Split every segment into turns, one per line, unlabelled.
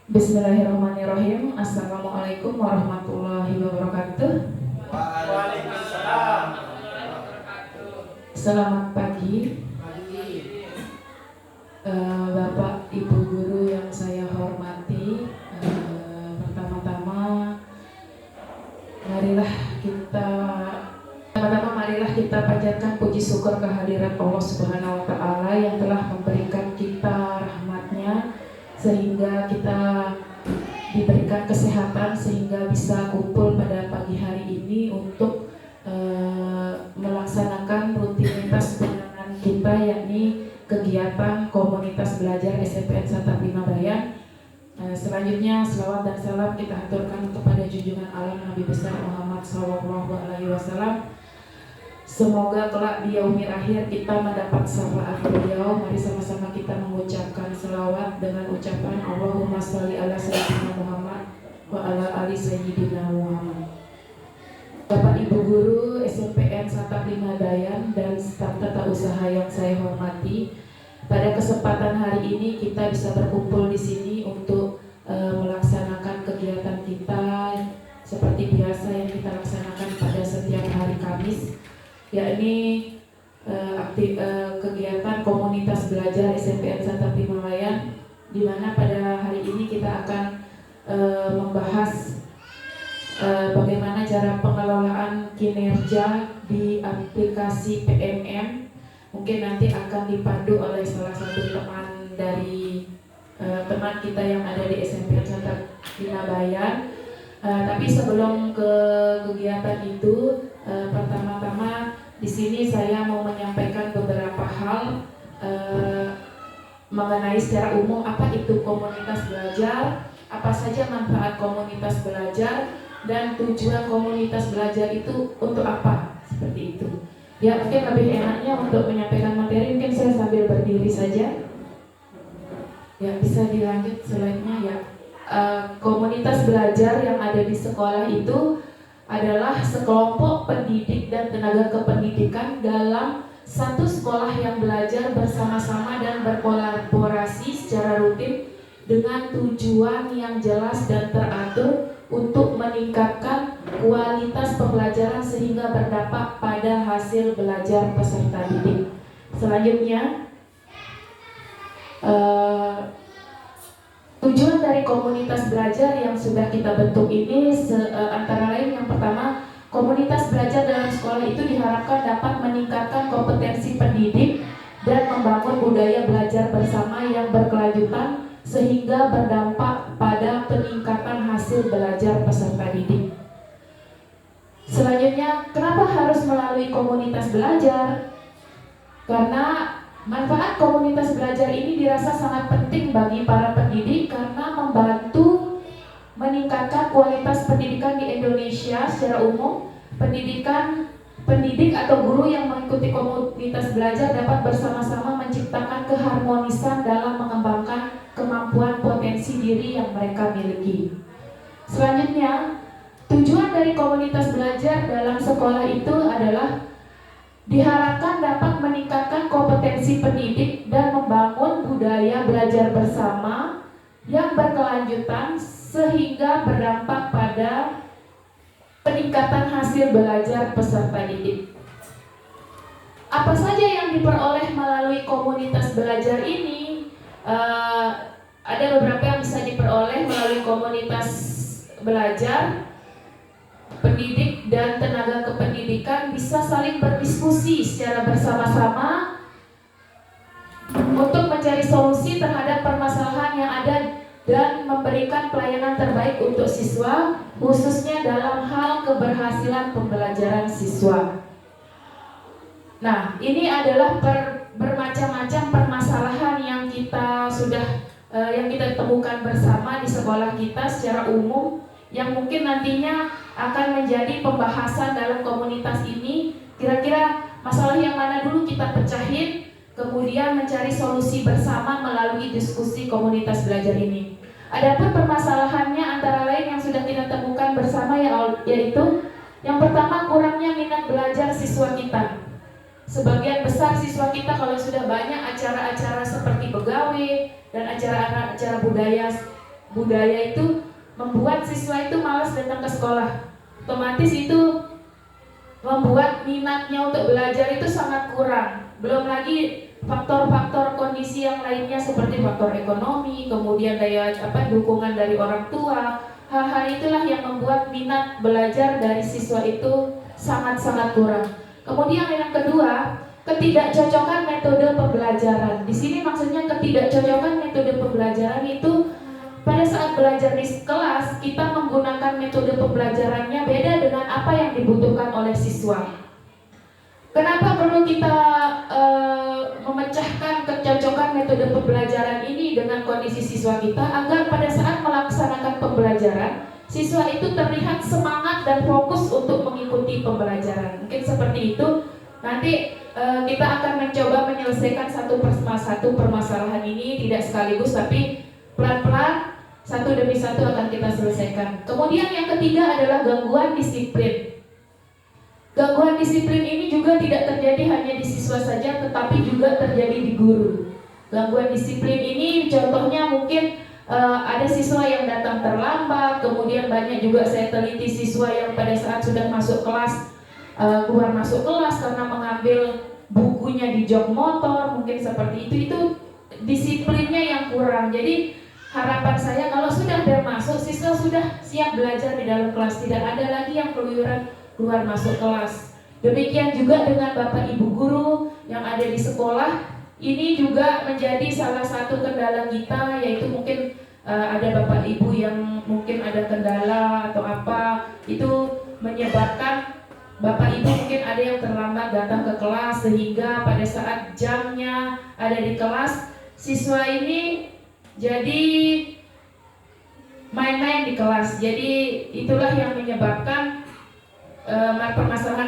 Bismillahirrahmanirrahim. Assalamualaikum warahmatullahi wabarakatuh.
Waalaikumsalam.
Selamat pagi, Bapak Ibu Guru yang saya hormati. Pertama-tama marilah kita panjatkan puji syukur kehadirat Allah Subhanahu wa Ta'ala yang telah memberikan kita rahmatnya sehingga kita diberikan kesehatan sehingga bisa kumpul pada pagi hari ini untuk melaksanakan rutinitas bulanan kita, yakni kegiatan komunitas belajar SMPN Santap Lima Bayan. Selanjutnya selawat dan salam kita aturkan kepada junjungan alam Nabi besar Muhammad SAW. Semoga kelak di yaumil akhir kita mendapat syafaat beliau. Mari sama-sama kita mengucapkan selawat dengan ucapan Allahumma sholli ala sayyidina Muhammad wa ala ali sayyidina Muhammad. Bapak Ibu Guru SMPN Santap Lima Bayan dan staf tata usaha yang saya hormati, pada kesempatan hari ini kita bisa berkumpul di sini untuk melaksanakan kegiatan kita seperti biasa yang kita laksanakan pada setiap hari Kamis, yakni kegiatan komunitas belajar SMPN Santap Lima Bayan, di mana pada hari ini kita akan membahas bagaimana cara pengelolaan kinerja di aplikasi PMM. Mungkin nanti akan dipandu oleh salah satu teman dari teman kita yang ada di SMPN Santap Lima Bayan. Tapi sebelum ke kegiatan itu, pertama-tama di sini saya mau menyampaikan beberapa hal mengenai secara umum apa itu komunitas belajar, apa saja manfaat komunitas belajar, dan tujuan komunitas belajar itu untuk apa, seperti itu. Ya, mungkin lebih enaknya untuk menyampaikan materi, mungkin saya sambil berdiri saja. Ya, bisa dilanjut slide-nya ya. Komunitas belajar yang ada di sekolah itu adalah sekelompok pendidik dan tenaga kependidikan dalam satu sekolah yang belajar bersama-sama dan berkolaborasi secara rutin dengan tujuan yang jelas dan teratur untuk meningkatkan kualitas pembelajaran sehingga berdampak pada hasil belajar peserta didik. Selanjutnya, tujuan dari komunitas belajar yang sudah kita bentuk ini antara lain, yang pertama, komunitas belajar dalam sekolah itu diharapkan dapat meningkatkan kompetensi pendidik dan membangun budaya belajar bersama yang berkelanjutan sehingga berdampak pada peningkatan hasil belajar peserta didik. Selanjutnya, kenapa harus melalui komunitas belajar? Karena manfaat komunitas belajar ini dirasa sangat penting bagi para pendidik karena membantu meningkatkan kualitas pendidikan di Indonesia secara umum. Pendidik atau guru yang mengikuti komunitas belajar dapat bersama-sama menciptakan keharmonisan dalam mengembangkan kemampuan potensi diri yang mereka miliki. Selanjutnya, tujuan dari komunitas belajar dalam sekolah itu adalah diharapkan dapat meningkatkan kompetensi pendidik dan membangun budaya belajar bersama yang berkelanjutan sehingga berdampak pada peningkatan hasil belajar peserta didik. Apa saja yang diperoleh melalui komunitas belajar ini? Ada beberapa yang bisa diperoleh melalui komunitas belajar. Pendidik dan tenaga kependidikan bisa saling berdiskusi secara bersama-sama untuk mencari solusi terhadap permasalahan yang ada dan memberikan pelayanan terbaik untuk siswa, khususnya dalam hal keberhasilan pembelajaran siswa. Nah, ini adalah bermacam-macam permasalahan yang kita temukan bersama di sekolah kita secara umum, yang mungkin nantinya akan menjadi pembahasan dalam komunitas ini. Kira-kira masalah yang mana dulu kita pecahin, kemudian mencari solusi bersama melalui diskusi komunitas belajar ini. Adapun permasalahannya antara lain yang sudah kita temukan bersama yaitu yang pertama, kurangnya minat belajar siswa kita. Sebagian besar siswa kita kalau sudah banyak acara-acara seperti begawe dan acara-acara budaya budaya itu membuat siswa itu malas datang ke sekolah. Otomatis itu membuat minatnya untuk belajar itu sangat kurang. Belum lagi faktor-faktor kondisi yang lainnya seperti faktor ekonomi, kemudian daya dukungan dari orang tua. Hal-hal itulah yang membuat minat belajar dari siswa itu sangat-sangat kurang. Kemudian yang kedua, ketidakcocokan metode pembelajaran. Di sini maksudnya ketidakcocokan metode pembelajaran itu pada saat belajar di kelas kita menggunakan metode pembelajarannya beda dengan apa yang dibutuhkan oleh siswa. Kenapa perlu kita memecahkan kecocokan metode pembelajaran ini dengan kondisi siswa kita agar pada saat melaksanakan pembelajaran siswa itu terlihat semangat dan fokus untuk mengikuti pembelajaran. Mungkin seperti itu. Nanti kita akan mencoba menyelesaikan satu permasalahan ini tidak sekaligus tapi pelan-pelan satu demi satu akan kita selesaikan. Kemudian yang ketiga adalah gangguan disiplin. Gangguan disiplin ini juga tidak terjadi hanya di siswa saja tetapi juga terjadi di guru. Gangguan disiplin ini contohnya mungkin ada siswa yang datang terlambat, kemudian banyak juga saya teliti siswa yang pada saat sudah masuk kelas keluar masuk kelas karena mengambil bukunya di jok motor, mungkin seperti itu disiplinnya yang kurang. Jadi harapan saya kalau sudah masuk siswa sudah siap belajar di dalam kelas, tidak ada lagi yang keluyuran keluar masuk kelas. Demikian juga dengan Bapak Ibu guru yang ada di sekolah, ini juga menjadi salah satu kendala kita, yaitu mungkin ada Bapak Ibu yang mungkin ada kendala atau apa, itu menyebabkan Bapak Ibu mungkin ada yang terlambat datang ke kelas sehingga pada saat jamnya ada di kelas siswa ini jadi main-main di kelas. Jadi itulah yang menyebabkan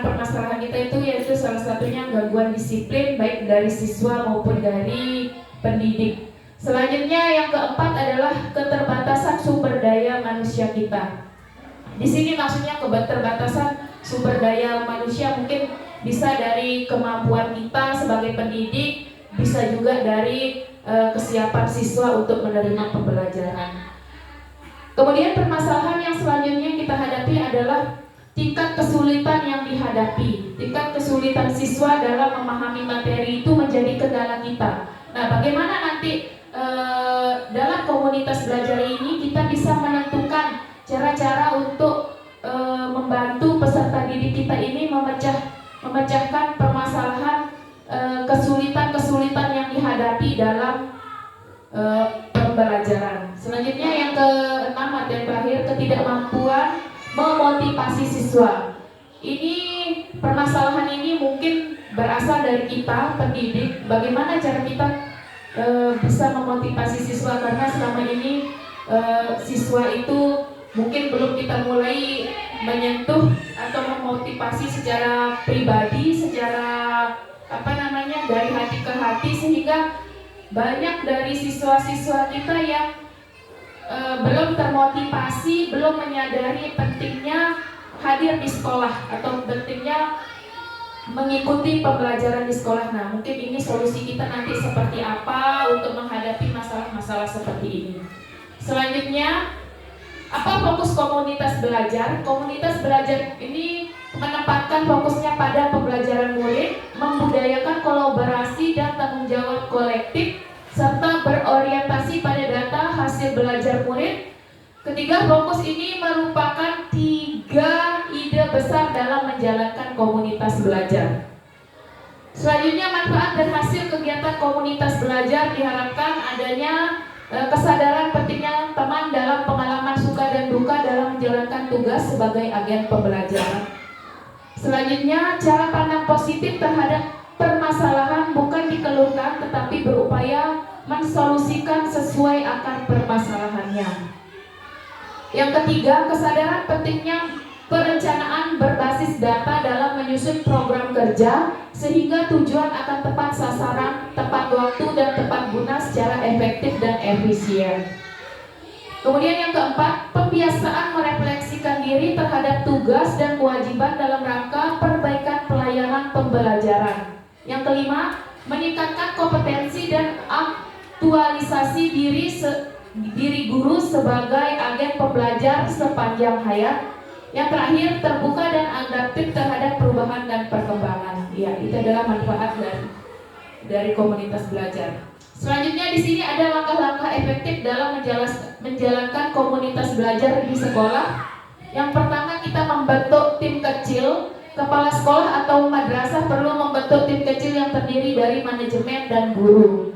permasalahan kita itu, yaitu salah satunya gangguan disiplin baik dari siswa maupun dari pendidik. Selanjutnya yang keempat adalah keterbatasan sumber daya manusia kita. Di sini maksudnya keterbatasan sumber daya manusia mungkin bisa dari kemampuan kita sebagai pendidik, bisa juga dari kesiapan siswa untuk menerima pembelajaran. Kemudian permasalahan yang selanjutnya kita hadapi adalah tingkat kesulitan yang dihadapi. Tingkat kesulitan siswa dalam memahami materi itu menjadi kendala kita. Nah, bagaimana nanti dalam komunitas belajar ini kita bisa menentukan cara-cara untuk membantu peserta didik kita ini memecahkan permasalahan kesulitan-kesulitan yang dihadapi dalam pembelajaran. Selanjutnya yang keenam atau yang terakhir, ketidakmampuan memotivasi siswa. Ini permasalahan ini mungkin berasal dari kita pendidik. Bagaimana cara kita bisa memotivasi siswa, karena selama ini siswa itu mungkin belum kita mulai menyentuh atau memotivasi secara pribadi, secara dari hati ke hati, sehingga banyak dari siswa-siswa kita yang belum termotivasi, belum menyadari pentingnya hadir di sekolah atau pentingnya mengikuti pembelajaran di sekolah. Nah, mungkin ini solusi kita nanti seperti apa untuk menghadapi masalah-masalah seperti ini. Selanjutnya, apa fokus komunitas belajar? Komunitas belajar ini menempatkan fokusnya pada pembelajaran murid, membudayakan kolaborasi dan tanggung jawab kolektif, serta berorientasi pada data hasil belajar murid. Ketiga, fokus ini merupakan 3 ide besar dalam menjalankan komunitas belajar. Selanjutnya, manfaat dan hasil kegiatan komunitas belajar diharapkan adanya kesadaran pentingnya teman dalam pengalaman suka dan duka dalam menjalankan tugas sebagai agen pembelajaran. Selanjutnya, cara pandang positif terhadap permasalahan bukan dikeluhkan tetapi berupaya mensolusikan sesuai akar permasalahannya. Yang ketiga, kesadaran pentingnya perencanaan berbasis data dalam menyusun program kerja sehingga tujuan akan tepat sasaran, tepat waktu, dan tepat guna secara efektif dan efisien. Kemudian yang keempat, pembiasaan merefleksikan diri terhadap tugas dan kewajiban dalam rangka perbaikan pelayanan pembelajaran. Yang kelima, meningkatkan kompetensi dan aktualisasi diri diri guru sebagai agen pembelajar sepanjang hayat. Yang terakhir, terbuka dan adaptif terhadap perubahan dan perkembangan. Ya, itu adalah manfaat dari komunitas belajar. Selanjutnya di sini ada langkah-langkah efektif dalam menjalankan komunitas belajar di sekolah. Yang pertama, kita membentuk tim kecil. Kepala sekolah atau madrasah perlu membentuk tim kecil yang terdiri dari manajemen dan guru.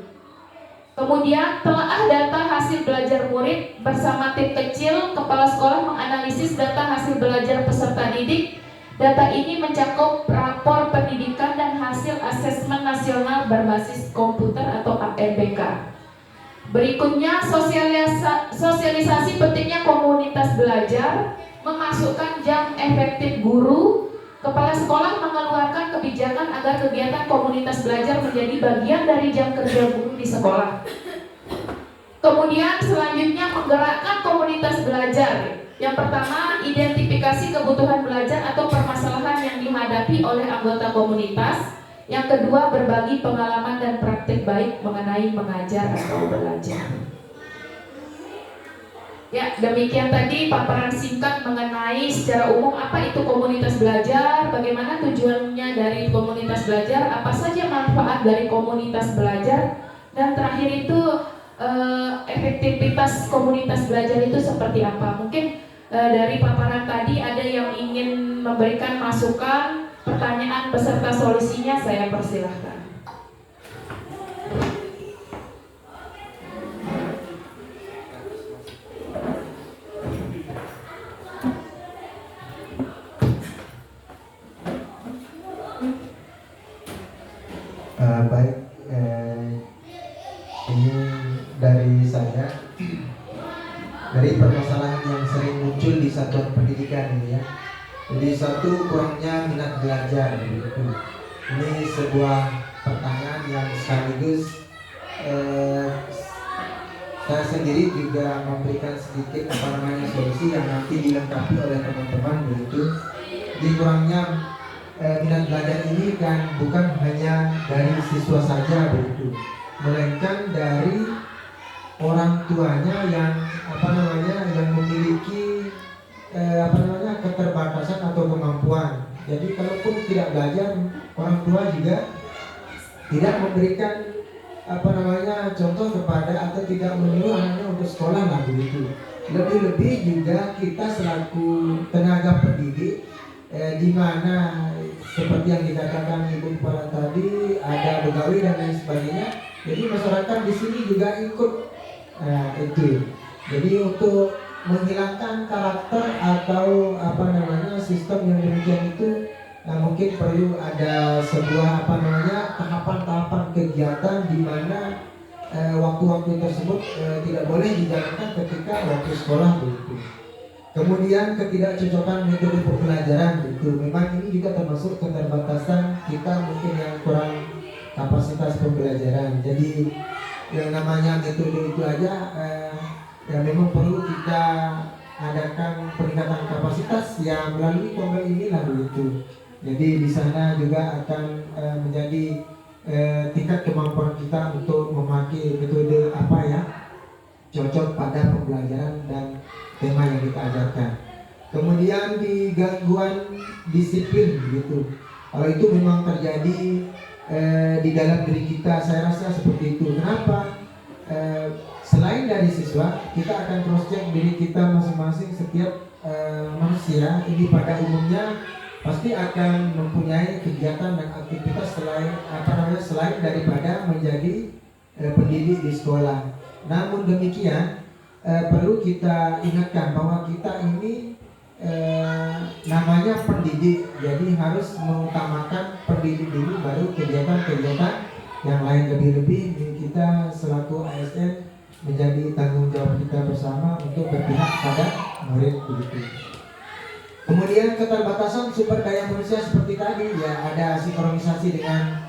Kemudian, telaah data hasil belajar murid bersama tim kecil. Kepala sekolah menganalisis data hasil belajar peserta didik. Data ini mencakup rapor pendidikan dan hasil asesmen nasional berbasis komputer atau APBK. Berikutnya, sosialisasi pentingnya komunitas belajar, memasukkan jam efektif guru. Kepala sekolah mengeluarkan kebijakan agar kegiatan komunitas belajar menjadi bagian dari jam kerja guru di sekolah. Kemudian selanjutnya menggerakkan komunitas belajar. Yang pertama, identifikasi kebutuhan belajar atau permasalahan yang dihadapi oleh anggota komunitas. Yang kedua, berbagi pengalaman dan praktik baik mengenai mengajar atau belajar. Ya, demikian tadi paparan singkat mengenai secara umum apa itu komunitas belajar, bagaimana tujuannya dari komunitas belajar, apa saja manfaat dari komunitas belajar, dan terakhir itu efektivitas komunitas belajar itu seperti apa. Mungkin dari paparan tadi ada yang ingin memberikan masukan, pertanyaan beserta solusinya, saya persilahkan.
Baik, ini dari saya, dari permasalahan yang sering muncul di satuan pendidikan ini ya. Jadi satu, kurangnya minat belajar gitu. Ini sebuah pertanyaan yang sekaligus saya sendiri juga memberikan sedikit solusi yang nanti dilengkapi oleh teman-teman begitu. Di kurangnya minat belajar ini kan bukan hanya dari siswa saja begitu, melainkan dari orang tuanya yang yang memiliki keterbatasan atau kemampuan. Jadi kalaupun tidak belajar, orang tua juga tidak memberikan contoh kepada atau tidak menyuruh anaknya untuk sekolah lah begitu. Lebih-lebih juga kita selaku tenaga pendidik di mana seperti yang dikatakan Ibu Kepala tadi, ada begawi dan lain sebagainya. Jadi masyarakat di sini juga ikut itu. Jadi untuk menghilangkan karakter atau sistem yang demikian itu, mungkin perlu ada sebuah tahapan-tahapan kegiatan di mana waktu-waktu tersebut tidak boleh dijalankan ketika waktu sekolah begitu. Kemudian ketidakcocokan metode pembelajaran itu memang ini juga termasuk keterbatasan kita mungkin yang kurang kapasitas pembelajaran. Jadi yang namanya metode itu aja memang perlu kita adakan peningkatan kapasitas yang melalui program inilah begitu. Jadi di sana juga akan menjadi tingkat kemampuan kita untuk memakai metode cocok pada pembelajaran dan tema yang kita ajarkan. Kemudian di gangguan disiplin gitu, kalau itu memang terjadi di dalam diri kita, saya rasa seperti itu. Kenapa? Selain dari siswa, kita akan cross check diri kita masing-masing. Setiap manusia ini pada umumnya pasti akan mempunyai kegiatan dan aktivitas selain daripada menjadi pendidik di sekolah. Namun demikian perlu kita ingatkan bahwa kita ini namanya pendidik, jadi harus mengutamakan pendidik dulu, baru kegiatan-kegiatan yang lain. Lebih-lebih kita selaku ASN menjadi tanggung jawab kita bersama untuk berpihak pada murid begitu. Kemudian keterbatasan sumber daya manusia seperti tadi ya, ada sinkronisasi dengan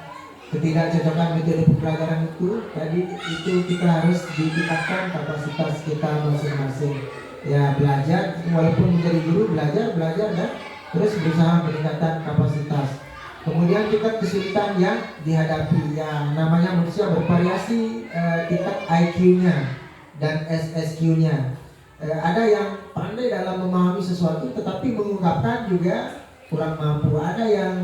ketidakcocokan metode pembelajaran itu. Tadi itu kita harus ditingkatkan kapasitas kita masing-masing. Ya, belajar walaupun menjadi guru, belajar dan terus berusaha meningkatkan kapasitas. Kemudian tingkat kesulitan yang dihadapi, ya namanya manusia bervariasi tingkat IQ-nya. dan SSQ-nya. Ada yang pandai dalam memahami sesuatu tetapi mengungkapkan juga kurang mampu. Ada yang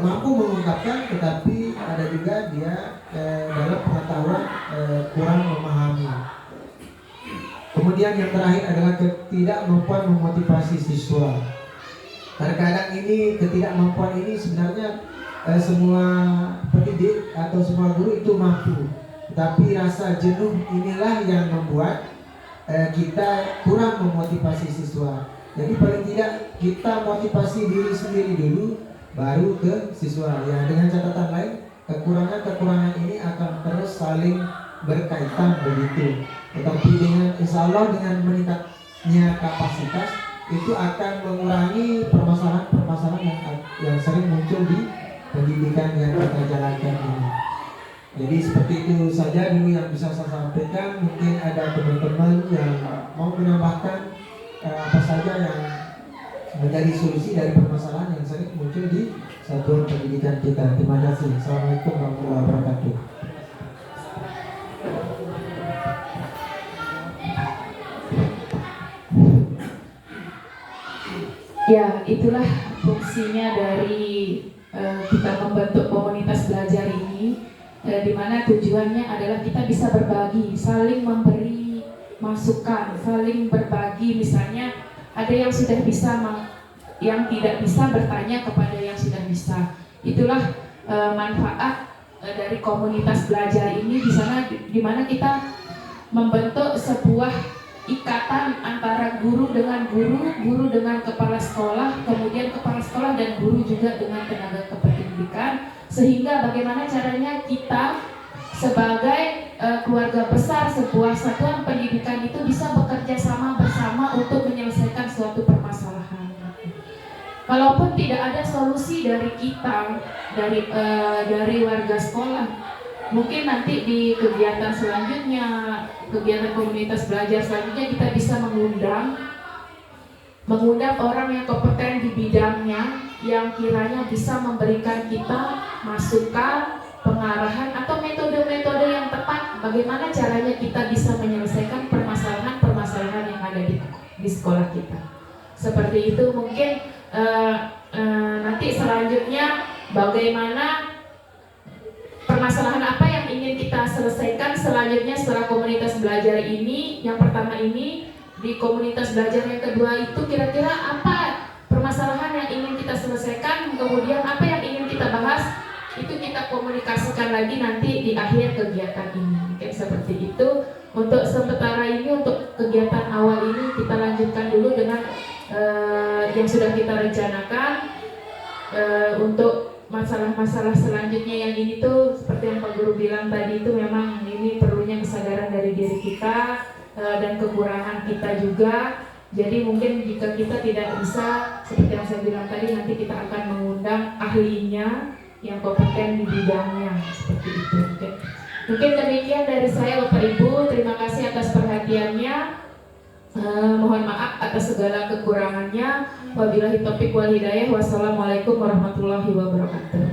mampu mengungkapkan tetapi ada juga dia dalam pengetahuan kurang memahami. Kemudian yang terakhir adalah ketidakmampuan memotivasi siswa. Terkadang ini ketidakmampuan ini sebenarnya semua pendidik atau semua guru itu mampu, tapi rasa jenuh inilah yang membuat kita kurang memotivasi siswa. Jadi paling tidak kita motivasi diri sendiri dulu, baru ke siswa. Ya, dengan catatan lain, kekurangan-kekurangan ini akan terus saling berkaitan begitu. Tetapi dengan insya Allah dengan meningkatnya kapasitas itu akan mengurangi permasalahan-permasalahan yang sering muncul di pendidikan yang kita jalankan ini. Jadi seperti itu saja dulu yang bisa saya sampaikan. Mungkin ada teman-teman yang mau menambahkan apa saja yang menjadi solusi dari permasalahan yang sering muncul di satuan pendidikan kita. Terima kasih. Assalamualaikum warahmatullahi wabarakatuh.
Ya, itulah fungsinya dari kita membentuk komunitas belajar ini, di mana tujuannya adalah kita bisa berbagi, saling memberi masukan, saling berbagi. Misalnya ada yang sudah bisa, yang tidak bisa bertanya kepada yang sudah bisa. Itulah manfaat dari komunitas belajar ini, di mana kita membentuk sebuah ikatan antara guru dengan guru, guru dengan kepala sekolah, kemudian kepala sekolah dan guru juga dengan tenaga kependidikan, sehingga bagaimana caranya kita sebagai keluarga besar sebuah satuan pendidikan itu bisa bekerja sama bersama untuk menyelesaikan suatu permasalahan. Kalaupun tidak ada solusi dari kita, dari warga sekolah, mungkin nanti di kegiatan selanjutnya, kegiatan komunitas belajar selanjutnya, kita bisa mengundang orang yang kompeten di bidangnya, yang kiranya bisa memberikan kita masukan, pengarahan atau metode-metode yang tepat bagaimana caranya kita bisa menyelesaikan permasalahan-permasalahan yang ada di sekolah kita. Seperti itu mungkin nanti selanjutnya bagaimana permasalahan apa yang ingin kita selesaikan selanjutnya setelah komunitas belajar ini. Yang pertama ini, di komunitas belajar yang kedua itu kira-kira apa permasalahan yang ingin kita selesaikan, kemudian apa yang ingin kita bahas, itu kita komunikasikan lagi nanti di akhir kegiatan ini. Kayak seperti itu. Untuk sementara ini, untuk kegiatan awal ini kita lanjutkan dulu dengan yang sudah kita rencanakan. Untuk masalah-masalah selanjutnya yang ini tuh seperti yang Pak Guru bilang tadi, itu memang ini perlunya kesadaran dari diri kita dan kekurangan kita juga. Jadi mungkin jika kita tidak bisa seperti yang saya bilang tadi, nanti kita akan mengundang ahlinya yang kompeten di bidangnya, seperti itu. Mungkin demikian dari saya Bapak Ibu. Terima kasih atas perhatiannya. Mohon maaf atas segala kekurangannya. Wabillahi taufiq wal hidayah. Wassalamualaikum warahmatullahi wabarakatuh.